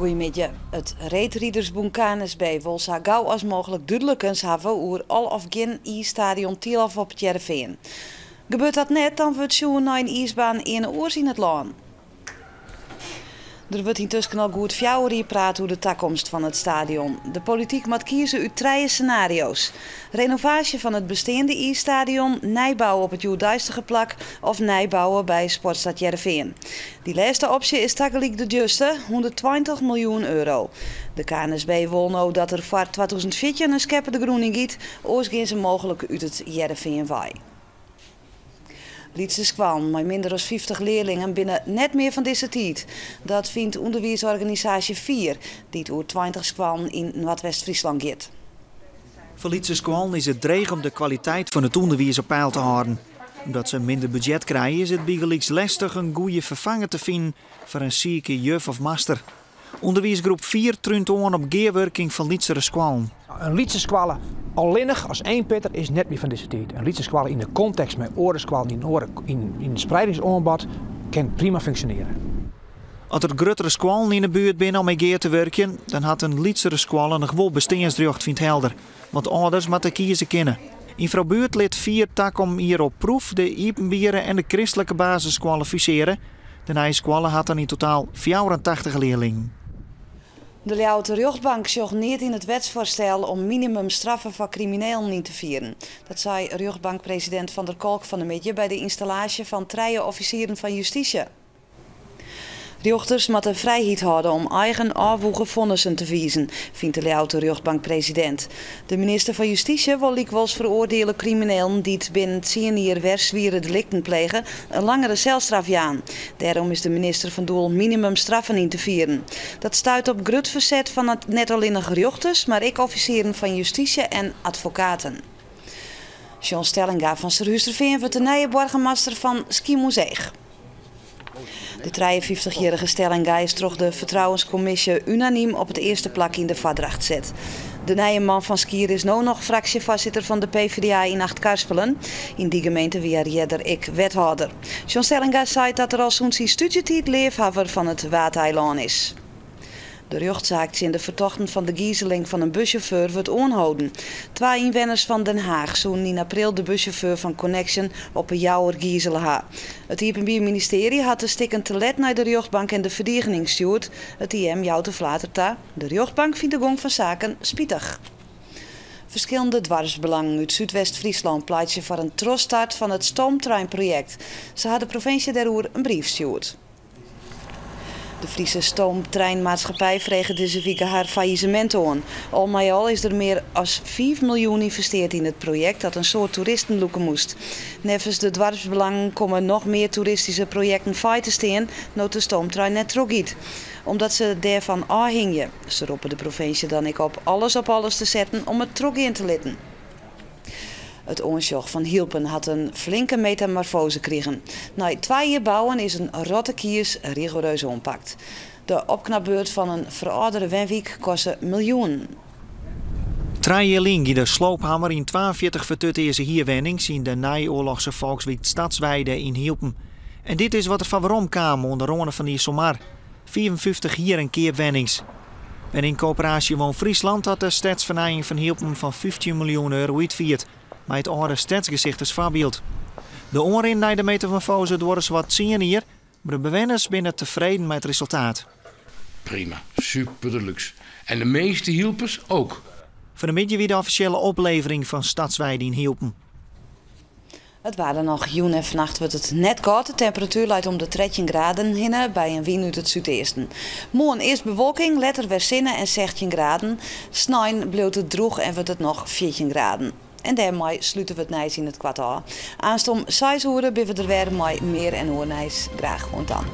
Goedemiddag. Het reetriedersboek KNSB wil zo gauw als mogelijk duidelijkens hebben over al of geen ijsstadion Tielhof op het Heerenveen. Gebeurt dat net, dan wordt zo'n naar een ijsbaan in oors in het land. Er wordt intussen al goed 4 uur gepraat over de toekomst van het stadion. De politiek moet kiezen uit 3 scenario's. Renovatie van het bestaande ijsstadion, nijbouwen op het Joerduistige plak of nijbouwen bij Sportstad Heerenveen. Die laatste optie is tegelijk de juiste, 120 miljoen euro. De KNSB wil nou dat er voor 2014 een scheppe de groening giet, oors gaan ze mogelijk uit het Heerenveen-waai. Lietse Squallen met minder dan 50 leerlingen binnen net meer van deze tijd. Dat vindt onderwijsorganisatie 4, die het over 20 squallen in Noordwest-Friesland gaat. Voor Lietse Squallen is het dreig om de kwaliteit van het onderwijs op peil te houden. Omdat ze minder budget krijgen, is het bijgelijks lastig een goede vervanger te vinden voor een zieke juf of master. Onderwijsgroep 4 trunt aan op gearworking van Lietse Squallen. Een Lietse Squallen alleenig als één Peter is net meer van deze tijd. Een Lietse Squallen in de context met oorensquallen in het spreidingsonbad kan prima functioneren. Als er grotere squallen in de buurt binnen om mee gear te werken, dan had een Lietse Squallen nog wel bestaansrecht, vindt Helder. Want ouders moeten kiezen kennen. In Vrouwbuurt liet 4 tak om hier op proef de Iepenbieren en de christelijke basis kwalificeren. De nieuwe squallen had dan in totaal 84 leerlingen. De Ljouwte rechtbank zocht niet in het wetsvoorstel om minimumstraffen voor criminelen in te vieren. Dat zei rechtbankpresident Van der Kolk van de Midje bij de installatie van 3 officieren van justitie. Rechters moeten vrijheid houden om eigen afwoegen vonnissen te wiezen, vindt de Ljouwte rechtbankpresident. De minister van Justitie wil likwijls veroordelen criminelen die het binnen 10 jaar werzwieren delicten plegen een langere celstraf aan. Daarom is de minister van doel minimumstraffen in te vieren. Dat stuit op groot verzet van het net alleen rechters, maar ook officieren van justitie en advocaten. John Stellinga van Serhuisterveen wordt de nieuwe burgemeester van Schiermonnikoog. De 53-jarige Stellinga is door de vertrouwenscommissie unaniem op het eerste plak in de vadracht zet. De nieuwe man van Schier is nu nog fractievoorzitter van de PvdA in Acht-Karspelen. In die gemeente wie eerder ik wethouder. John Stellinga zei dat er al sinds zijn studietijd leefhaver van het Waadeiland is. De rechtszaak in de vertochten van de gijzeling van een buschauffeur wordt aangehouden. 2 inwoners van Den Haag zouden in april de buschauffeur van Connection op een jouwer gijzelen. Het Iepenbier-ministerie had de stikken te let naar de rechtbank en de verdediging gestuurd. Het IM jouwt de flaterta. De rechtbank vindt de gang van zaken spietig. Verschillende dwarsbelangen uit Zuidwest-Friesland pleiten voor een troststart van het stoomtreinproject. Ze had de provincie daarover een brief gestuurd. De Friese stoomtreinmaatschappij vreeg deze week haar faillissement aan. Al met al is er meer dan 5 miljoen geïnvesteerd in het project dat een soort toeristen loeken moest. Nevens de dwarsbelangen komen nog meer toeristische projecten bij te staan, nu de stoomtrein net teruggaat. Omdat ze daarvan afhingen. Ze roepen de provincie dan ook op alles te zetten om het terug in te letten. Het onzog van Hielpen had een flinke metamorfose gekregen. Na 2 jaar bouwen is een rotte kiers rigoureus ompakt. De opknapbeurt van een verouderde wenwijk kostte miljoenen. 3 jaar lang de sloophammer in 42 vertutte hierwennings in de naoorlogse volkswijk Stadsweide in Hielpen. En dit is wat er van waarom kwam onder andere van die Somar. 54 hier een keer wennings. En in coöperatie Woon Friesland had de stadsvernijing van Hielpen van 15 miljoen euro uitvierd. Maar het oude stadsgezicht is voorbeeld. De onrin naar de metamorfose worden wat zien hier, maar de bewoners zijn tevreden met het resultaat. Prima, super deluxe. En de meeste Hielpers ook. Voor de midden wie de officiële oplevering van Stadsweide in Hielpen. Het waren nog joen en vannacht wordt het net koud. De temperatuur leidt om de 13 graden heen bij een wind uit het zuidoosten. Morgen eerst bewolking, later weer zinnen en 16 graden. S'nachts blijft het droog en wordt het nog 14 graden. En daarmee sluiten we het nijs in het kwartaal. Aanstom 6 uur ben we er weer met meer en oornijs. Graag gewoon dan.